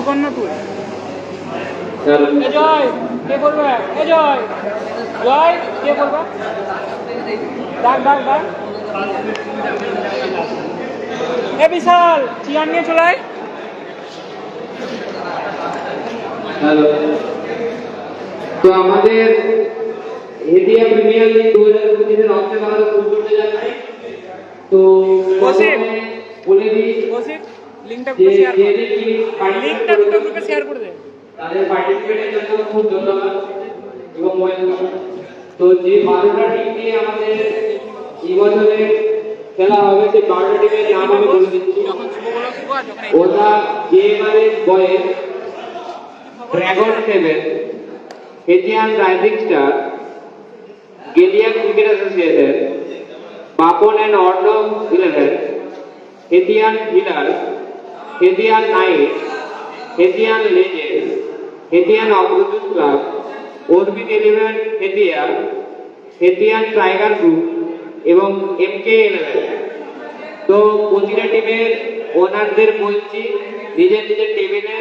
কর না তুই। এ জয় কে করবে? এ জয় জয় কে করবে? ডাক ডাক ডাক। এ বিশাল চেয়ার নিয়ে চলে আয়। তো আমাদের হেদিয়া প্রিমিয়ার লিগ 2025 অংশে আমরা শুরু করতে যাচ্ছি। তো বলে দিই লিংকটা গ্রুপে শেয়ার কর। লিংকটা দুটো গ্রুপে শেয়ার করে দে। তাদের পার্টিসিপেটের জন্য খুব ধন্যবাদ এবং ওয়েলকাম। তো যে 12টা টিম নিয়ে আমাদের এই বছরে খেলা হবে সেই 12টা টিমের নাম আমি বলে দিচ্ছি। ওটা জেএমআরএস বয়েজ, ড্রাগন 7, হেজিয়ান রাইজিং স্টার, গেলিয়ান cricket association, Papon and Arnab 11, হেজিয়ান হিলার, হেজিয়ান নাইট, হেজিয়ান লেজেন্ড, হেজিয়ান অগ্রদূত ক্লাব, অরবিট 11 হেজিয়া, হেজিয়ান টাইগার গ্রুপ এবং এমকে 11। তো প্রতিটা টিমের ওনারদের বলছি নিজের নিজের টেবিলে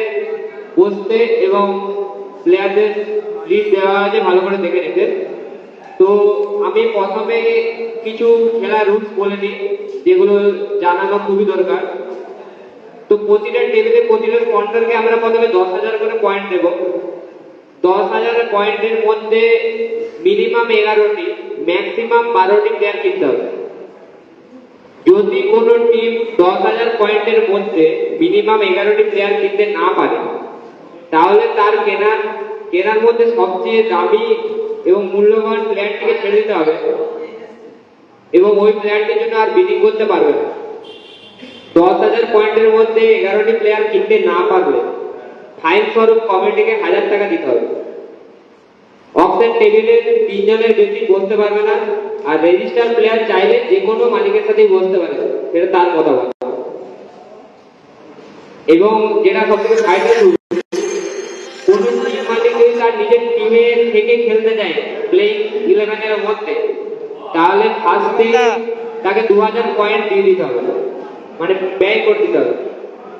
বসতে এবং প্লেয়ারদের লিড দেওয়া আছে ভালো করে দেখে নিতে। তো আমি প্রথমে কিছু খেলার রুলস বলে নিই যেগুলো জানানো খুবই দরকার। তো প্রতিটা টেবিলে প্রতিটা স্পন্সরকে আমরা প্রথমে 10,000 করে পয়েন্ট দেব। 10,000 পয়েন্টের মধ্যে মিনিমাম 11টি ম্যাক্সিমাম 12টি প্লেয়ার কিনতে হবে। যদি কোনো টিম 10,000 পয়েন্টের মধ্যে মিনিমাম 11টি প্লেয়ার কিনতে না পারে তাহলে তার কেনার মধ্যে সবচেয়ে দামি এবং মূল্যবান প্লেয়ারটিকে ছেড়ে দিতে হবে এবং ওই প্লেয়ারটির জন্য আর বিডিং করতে পারবে না। 10,000 পয়েন্টের মধ্যে 11টি প্লেয়ার কিনতে না পারলে ফাইন স্বরূপ কমিটিকে 1,000 টাকা দিতে হবে। অপশন টেবিলে 3 জনের বেশি বসতে পারবে না আর রেজিস্টার প্লেয়ার চাইলে যে কোনো মালিকের সাথেই বসতে পারে, সেটা তার মতামত। এবং যেটা সবথেকে ফাইনাল রুল, কোন টিম মালিক যদি তার নিজের টিমে থেকে খেলতে যায় প্লেইং 11 এর মধ্যে তাহলে ফার্স্টে তাকে 2,000 পয়েন্ট দিয়ে দিতে হবে, মানে ব্যয় করে দিতে হবে।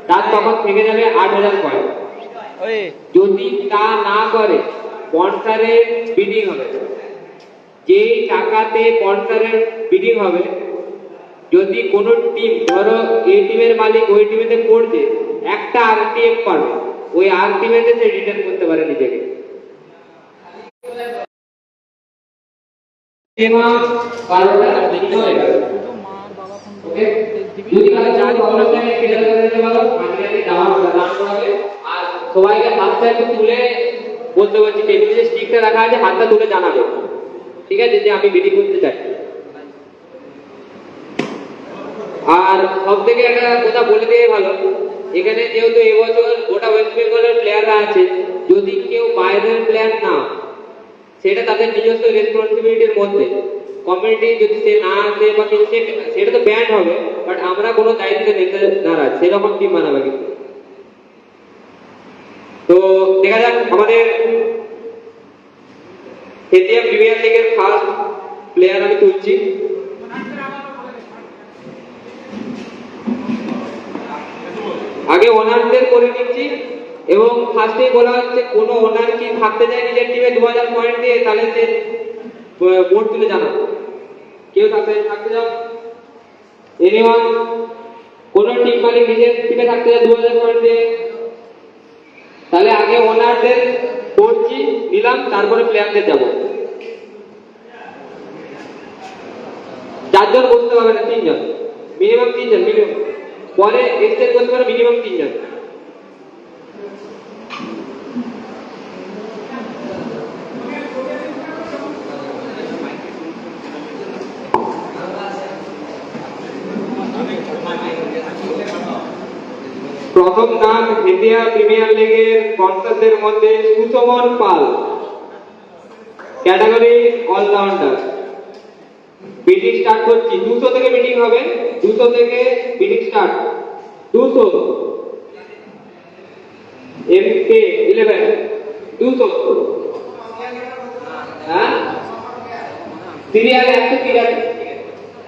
তার তখন থেকে যাবে 8,000 পয়েন্ট। যদি তা না করে স্পন্সরের বিডিং হবে, যেই টাকাতে স্পন্সরের বিডিং হবে, যদি কোনো টিম ধরো এই টিমের মালিক ওই টিমেতে পড়ছে একটা আরটিএম পাবে, ওই আরটিএমে সে রিটার্ন করতে পারে নিজেকে। সবাইকে হাতটা একটু তুলে বলতে বলছি, টেবিলে স্টিকটা রাখা আছে, হাতটা তুলে জানাবে, ঠিক আছে, যে আমি বিডি করতে চাই। আর সব থেকে একটা কথা বলে দিয়ে ভালো, এখানে যেহেতু এবছর গোটা ওয়েস্ট বেঙ্গলের প্লেয়াররা আছে, যদি কেউ বাইরের প্লেয়ার না, সেটা তাদের নিজস্ব রেসপন্সিবিলিটির মধ্যে। কমিউনিটি যদি সে না আসে বা কিছু, সেটা তো ব্যান্ড হবে, বাট আমরা কোনো দায়িত্ব নিতে নারাজ, সেরকম টিম বানাবে। কিন্তু তো দেখা যাক, আমাদের হেদিয়া প্রিমিয়ার লিগের ফার্স্ট প্লেয়ার আমি তুলছি। আগে ওনারদের করে নিচ্ছি এবং ফার্স্টেই বলা হচ্ছে কোনো ওনার কি থাকতে চায় নিজের টিমে 2,000 পয়েন্ট দিয়ে, তাহলে সে বোর্ড তুলে জানাবো। কেউ থাকতে যাও? এনিওয়ান? কোনো টিম মালিক নিজের টিমে থাকতে চায় 2,000 পয়েন্ট দিয়ে, তাহলে আগে ওনারদের করছি, নিলাম, তারপরে প্লেয়ারদের যাব। 4 জন বসতে পারবে না, 3 জন মিনিমাম, 3 জন মিনিমাম, পরে এক্সচেঞ্জ করতে পারে মিনিমাম 3 জন। প্রথম নাম হেদিয়া প্রিমিয়ার লিগের স্পন্সরদের মধ্যে সুসমন পাল, ক্যাটাগরি অলরাউন্ডার। মিটিং স্টার্ট করছি, 200 থেকে মিটিং হবে, 200 থেকে মিটিং স্টার্ট। 200 এমকে 11 200, হ্যাঁ সিরিয়াল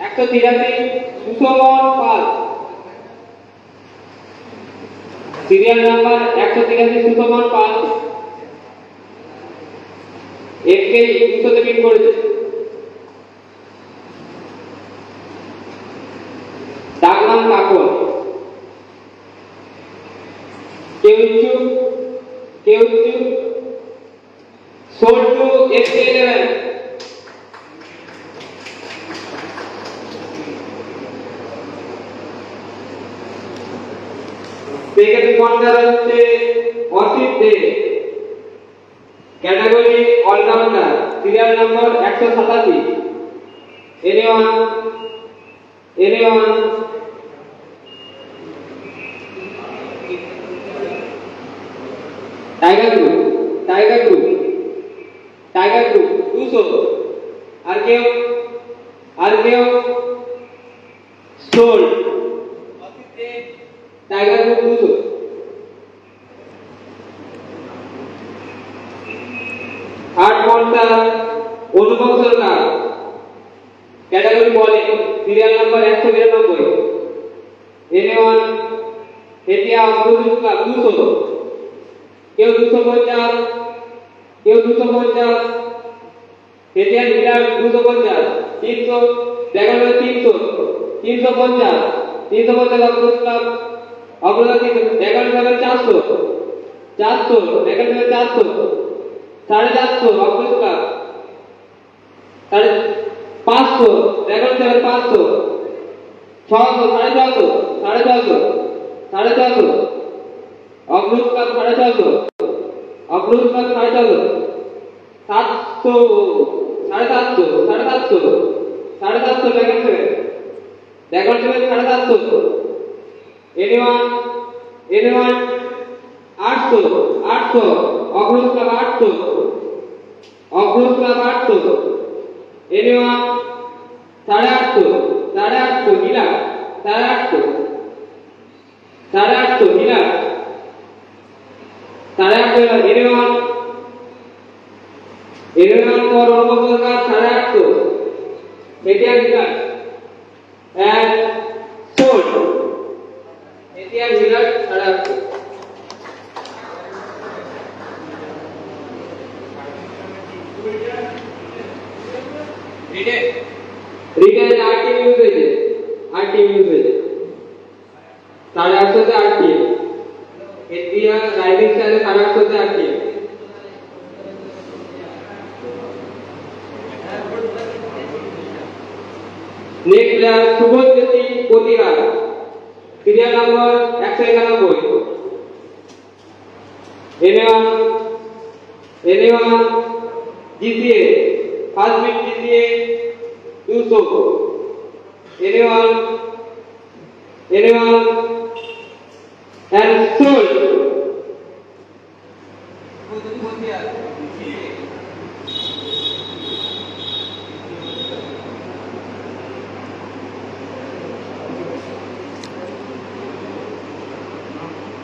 183 সুসমন পাল। সিরিয়াল নাম্বার 183 সুতমান পাল একে 200 তে বিট করেছে। ডাকনাম কাকন। কেউ চুপ sold two FK11। Second corner হচ্ছে Asit Dey, category allrounder, serial number 187। Anyone tiger group 200। RKO sold tiger group 200। आठ कॉन्टर Anupam Sarkar, category bowling, serial number 192। Anyone हेटिया अब्दुल क्लब 200। কেউ 250, হেটিয়া ডিলার 250, 300 ড্রাগন 350 অগ্রগতি ক্লাব অগ্রগতি ড্রাগন 400 ড্রাগন 400 450 অগ্রগতি ক্লাব 500 ড্রাগন 500 600 450 অগ্রগতি ক্লাব 450 অগ্রগতি club 450 700 750 dragon 750 anyone 800 Agragati club 800 anyone 850 Nila 850 Nila 850 anyone और অনুপম का 850 Hatia Nila and sold Hatia Nila 850। Retail RTM use হয়েছে 850 তে आरटीएम एथिया राइडिंग स्टाइल 850 তে RTM. Next player Subodhjyoti Kotira, serial number 191। Anyone GCA first bid GCA 200। Anyone and sold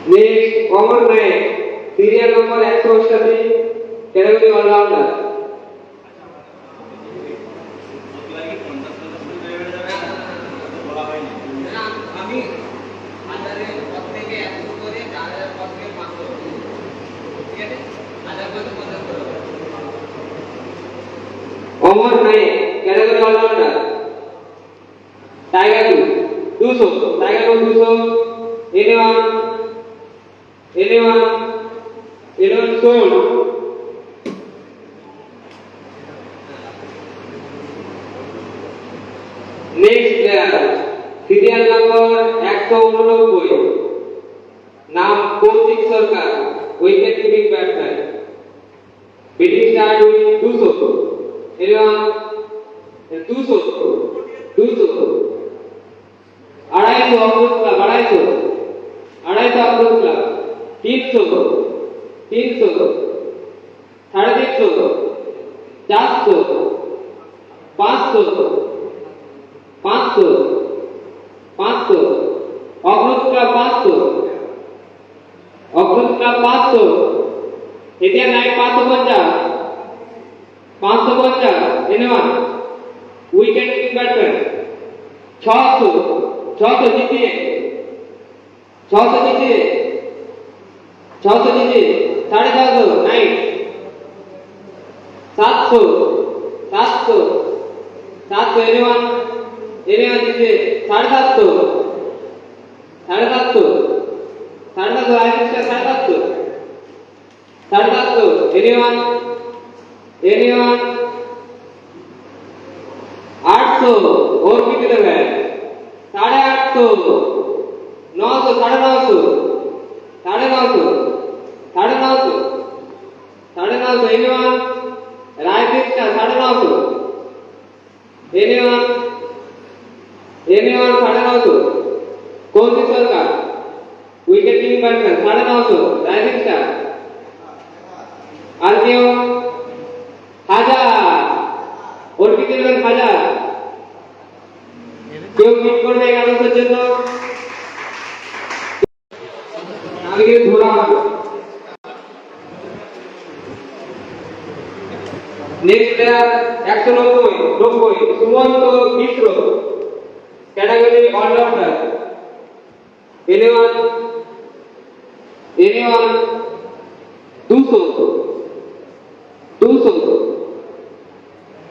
next कॉमन नाइट, सीरियल नंबर 188, कैटेगरी ऑलराउंडर। कॉमन नाइट, category allrounder, tiger 200 anyone sold. Next player serial number 189, नाम Kaushik Sarkar, wicket keeping batsman, batting start with 200। Anyone 200 250 approach club 250 approach club 300 350 400 500 approach club 500 Hatia knight 550 anyone wicket keeping batsman 600 जीतिए 600 नीचे 750 night 700 700 700 anyone नीचे 750 750 750 I think 750 750 anyone 800 और कितने लग रहा है 850 900 950 950 950 950 anyone Raipur का 950 anyone 950 कौन सी सर का विकेट कीपिंग बैट्समैन 950 रायपुर का আর কেউ 1000 और कितने लोग 1000 কেউ মিট করবে 1100 জন্য আগে ঘোরা হবে নেক্সট প্লেয়ার 190 সুমন্ত মিশ্র ক্যাটাগরি অলরাউন্ডার anyone 200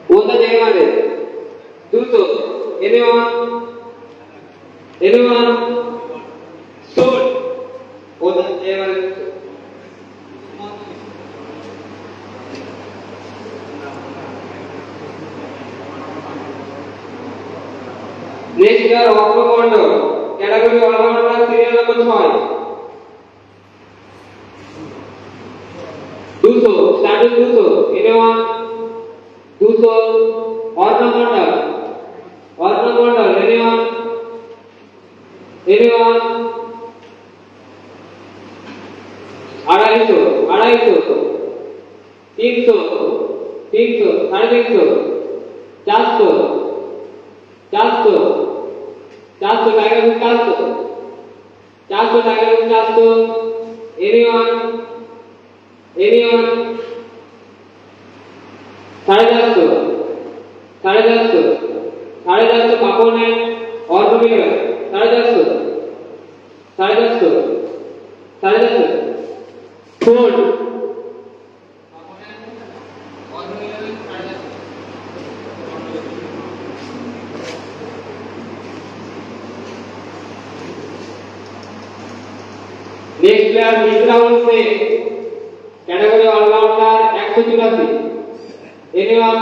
वो तो जय मारे 200 anyone 100 वो तो जय मारे नेक्स्ट प्लेयर ऑक्टोमोंडो category allrounder serial number 6 200 start with 200 anyone 200 ornamental anyone 250 300 350 400 tiger 400 tiger 400 anyone 450 पापड़ ने और तो मिलेगा 450 फोल्ड नेक्स्ट प्लेयर इस राउंड से category allrounder 184 anyone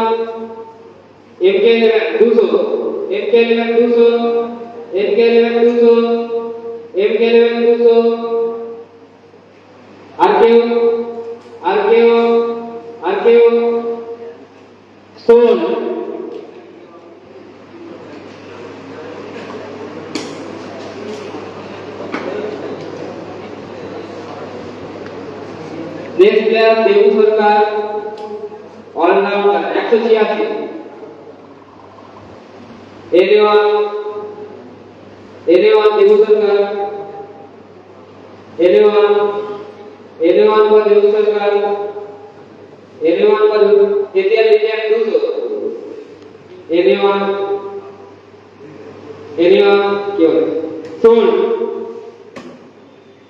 MK11 200 RKO Stone next player Devu Sarkar allrounder 186 anyone देवू सरकार anyone for देवू सरकार anyone for KTR Indian 200 anyone क्यों सुन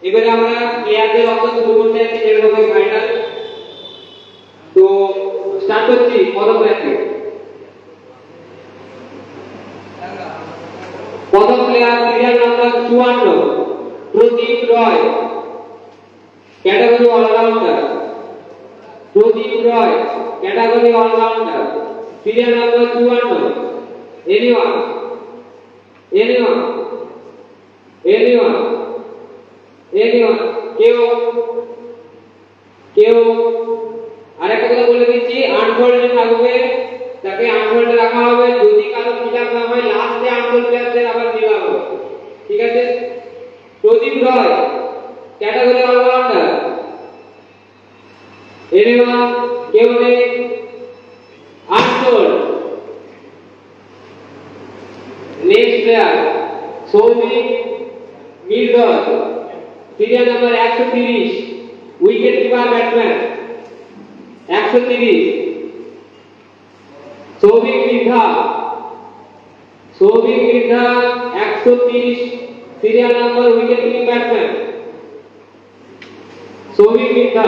এবারে আমরা প্লেয়ারদের অবস্থা শুরু করতে যাচ্ছি যেরকম ফাইনাল তো স্টার্ট করছি প্রথম player serial number 54 Pradip Roy category allrounder serial number 54 anyone কেউ আরেকটা কথা বলে দিচ্ছি আনফোল্ডে থাকবে তাকে আনফোল্ডে রাখা হবে যদি কারো ফিলাপ না হয় লাস্টে আনফোল্ড প্লেয়ারদের আবার দেওয়া হবে ঠিক আছে Pradip Roy category allrounder anyone কেউ নেই unsold next player Soumik Mirdha serial number 130 wicket keeper batsman 130 Soubhik Mirdha 130 serial number wicket keeping batsman Soubhik Mitra,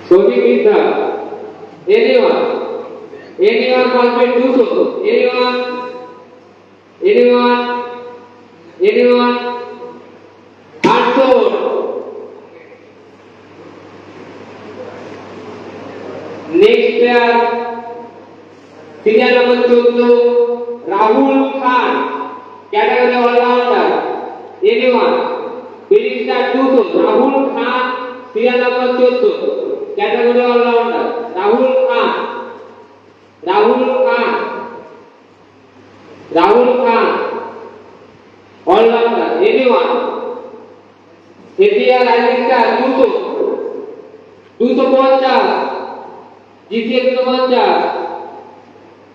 Soubhik Mitra, anyone complete 200, anyone 800, next player serial number 14 Rahul Khan, category all-rounder, anyone winning star 200 Rahul Khan, serial number 14 category all-rounder Rahul Khan, all-rounder, anyone APR rising star 250 GCS 250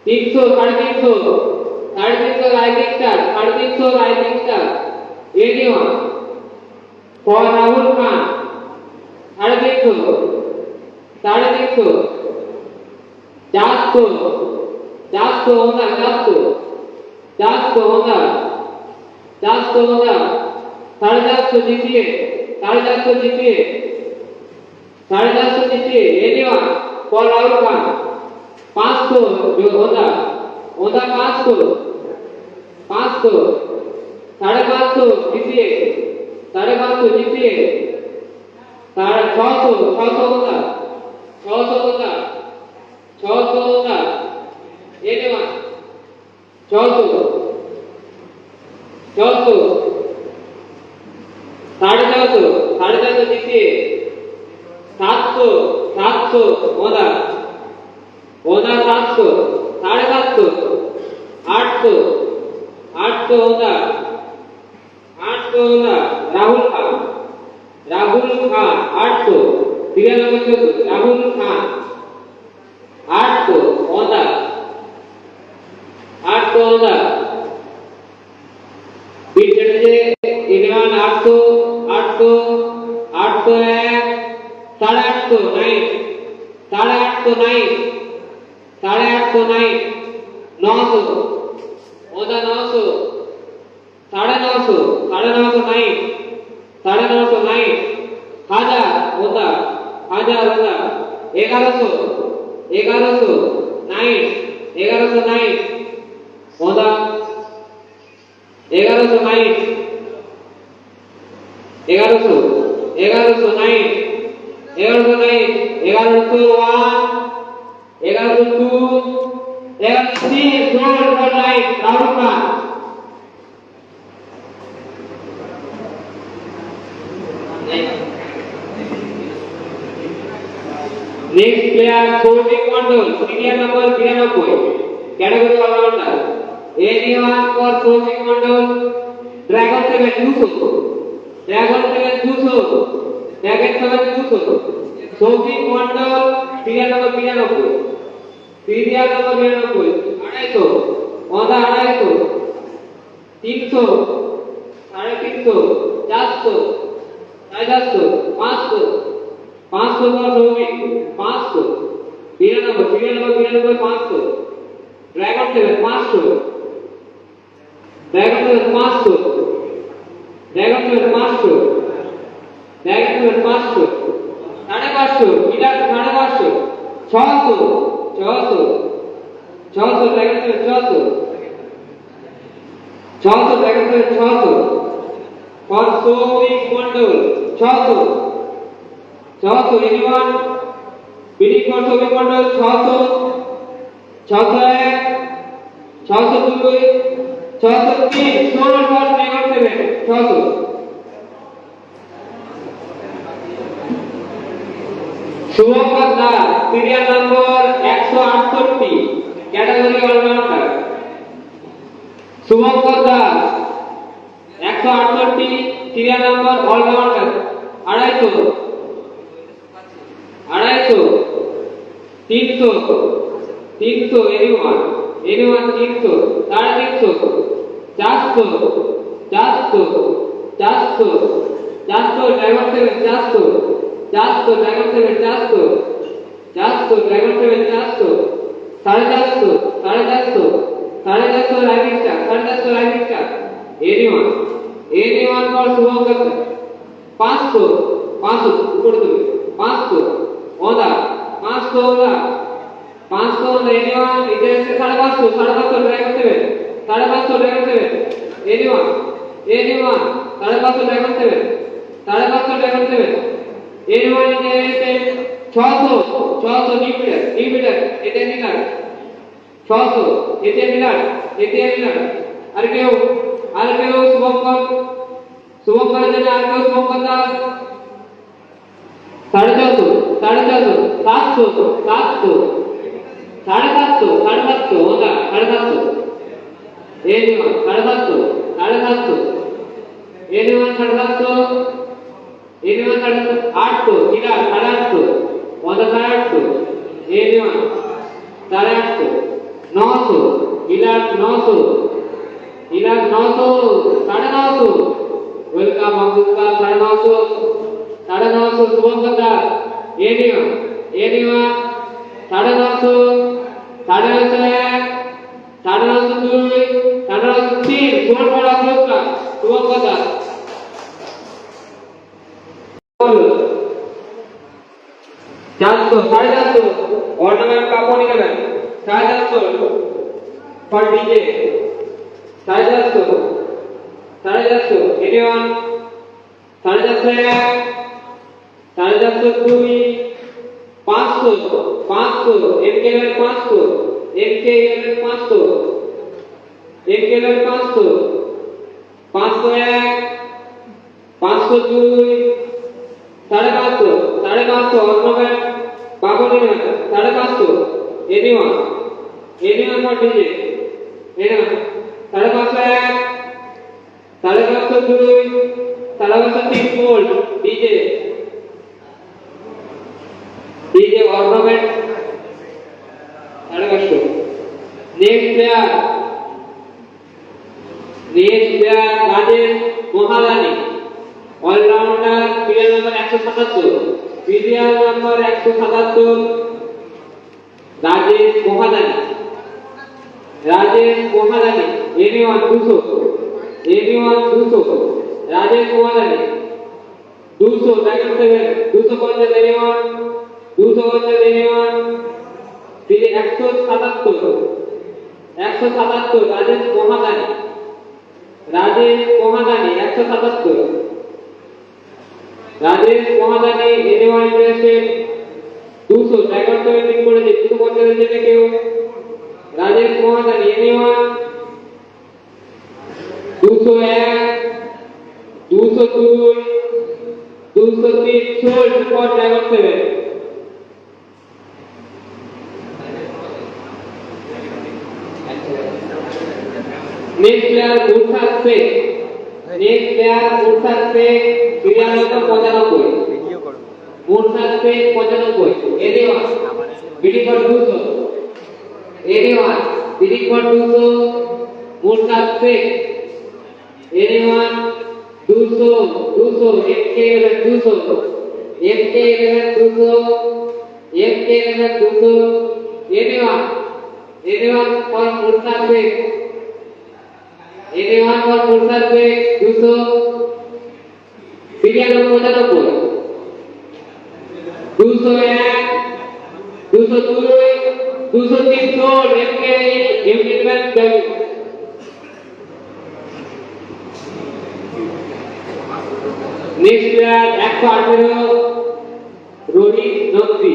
300 350 rising star anyone for Rahul Khan 350 just होगा 450 जीतिए 450 जीतिए anyone for Rahul Khan 500 जो होगा 500 550 जीतिए 550 जीतिए 600 होगा 600 anyone 600 450 जीतिए 700 होगा 700 750 800 होगा Rahul Khan 800 serial number 14 Rahul Khan 800 होगा BJP eleven 800 है 850 9 900 होगा 900 950 9 1000 होगा 1100 9 होगा 1100 9 1100 9 1100 1 1100 2 1100 3 4 9 Rahul Khan next player Sovik Mandal serial number 93 category all-rounder anyone for Sovik Mandal Dragon 7 200 Sovik Mandal serial number 92 250 होगा 250 300 350 400 450 500 for Sovik 500 serial number 500 Dragon 7 500 Dragon 7 500 550 इधर 550 600 Dragon 7 600 Dragon 7 600 for Sovik Mandal 600 anyone bidding for Sovik Mandal 600 602 603 sold for Dragon 7 600 Shubhankar Das serial number 168 category all-rounder Shubhankar Das 168 serial number all-rounder 250 300 anyone 300 450 400 Dragon 7 400 Dragon 7 400 Dragon 7 400 450 rising star anyone anyone for Subhankar 500 500 ऊपर तो 500 ओदा 500 ओदा 500 ओदा anyone इधर से 550 try करते हुए 550 try करते हुए anyone 550 ट्राई करते हुए 550 ट्राई करते हुए anyone इधर से 600 मीटर इतने मिनट 600 इतने मिनट আর কেউ শুভঙ্কর জন্য আর কেউ শুভঙ্কর দাস 450 700 ওটা 750 এনিওয়ান 750 800 কিরা 850 ওটা 850 এনিওয়ান 850 900 কিরা 900 900 वेलकम अब्दुल्ला 950 शुभंकर दास एनिवन 950 950 950 सुमन पर अब्दुल्ला शुभंकर दास चारसो 450 ऑर्नामेंट कापोनी का 450 पर DJ 450 anyone 450 2 500 MK 500 501 502 550 ornament baboni 550 anyone for DJ anyone 550 3 volt DJ ornament 550 next player Rajesh Mohadani all rounder serial number 177 Rajesh Mohadani anyone 200 Rajesh Kumar 200 backup 250 anyone 177 Rajesh Mohadani 177 anyone interested 200 backup 250 করে দিই 250 এর জন্য কেউ Rajesh মোহাদানি anyone 201 202 203 sold for driver 7 next player Murshad Sheikh serial number 95 Murshad Sheikh 95 anyone bidding for 200 Murshad Sheikh anyone 200 MK 200 anyone for Murshad Sheikh 200 serial number 95 201 202 203 sold MK next player 118 Rohit Naqvi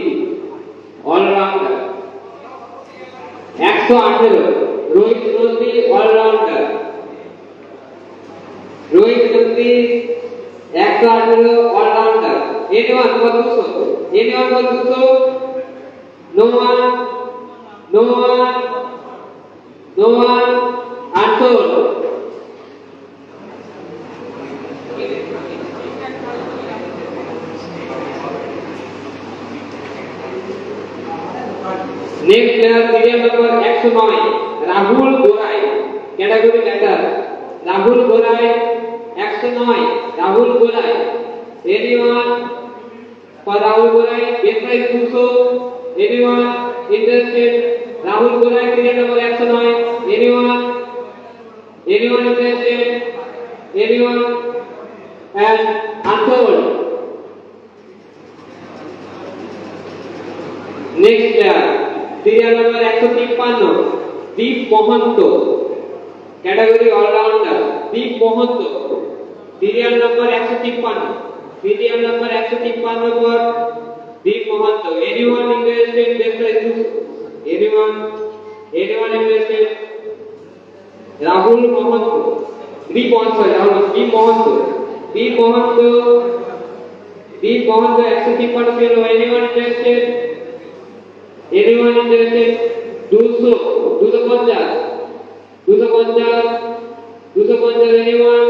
all rounder 118 Rohit Naqvi all rounder all rounder anyone for 200 no one unsold next player serial number 109 Rahul Gorai category letter Rahul Gorai 109 Rahul Gorai anyone for Rahul Gorai base price 200 anyone interested Rahul Gorai serial number 109 anyone interested anyone and untold. Next player, serial number 153, Deep Mohanto, category all-rounder, Deep Mohanto, serial number 153, serial number 153 for Deep Mohanto. Anyone interested? Anyone interested? Rahul Mohanto, Deep Mohanto, Deep Mohanto, Deep Mohanto, Deep Mohanto, 153. Anyone interested? Anyone interested? Do so. 250, anyone?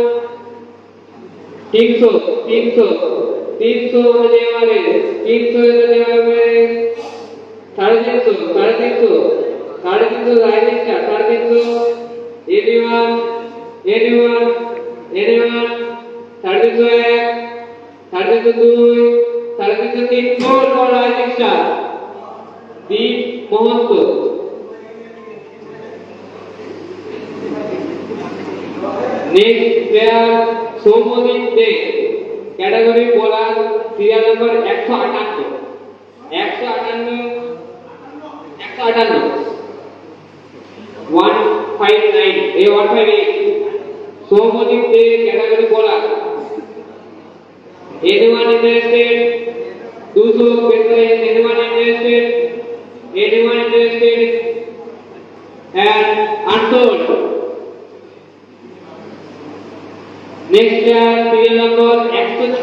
300 होने वाले, 300 होने वाले, 350, 350, lining का 350. Anyone? 350 एक, 350 दो, 350 तीन, 4 for rising star. Deep Mohanto. Next player Somodip De, category bowler, serial number 158, 158. Somodip De, category bowler. Anyone interested? Do so quickly. Anyone interested? And untold. Next player, serial number 106,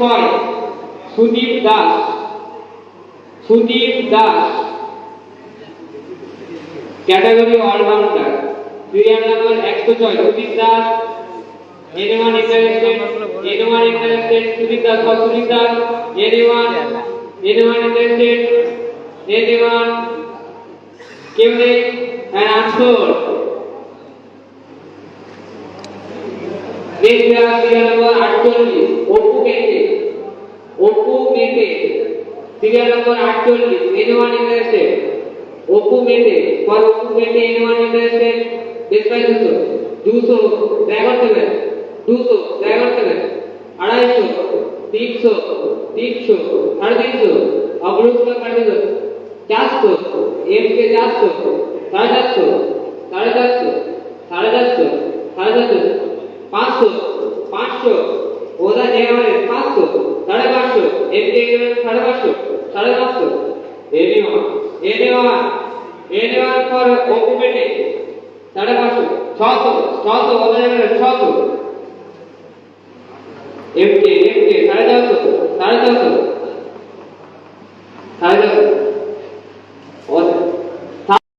Sudip Das, category all-rounder, serial number 106, Sudip Das. Anyone interested? Sudip Das for Sudip Das. Anyone interested? Kevin and untold. Next player, serial number 48, Oppu Mete, serial number 48. Anyone interested? Oppu Mete, for Oppu Mete, anyone interested? Dispatch do so, Dragon 7, 250, 300, 350, Ablook का कर दो, 400, MK 400, 450, 500, ओदा Neware 500, 550, MK 550, anyone for Oppu Mete, 550, 600, ओदा Neware 600, MK 450, 450.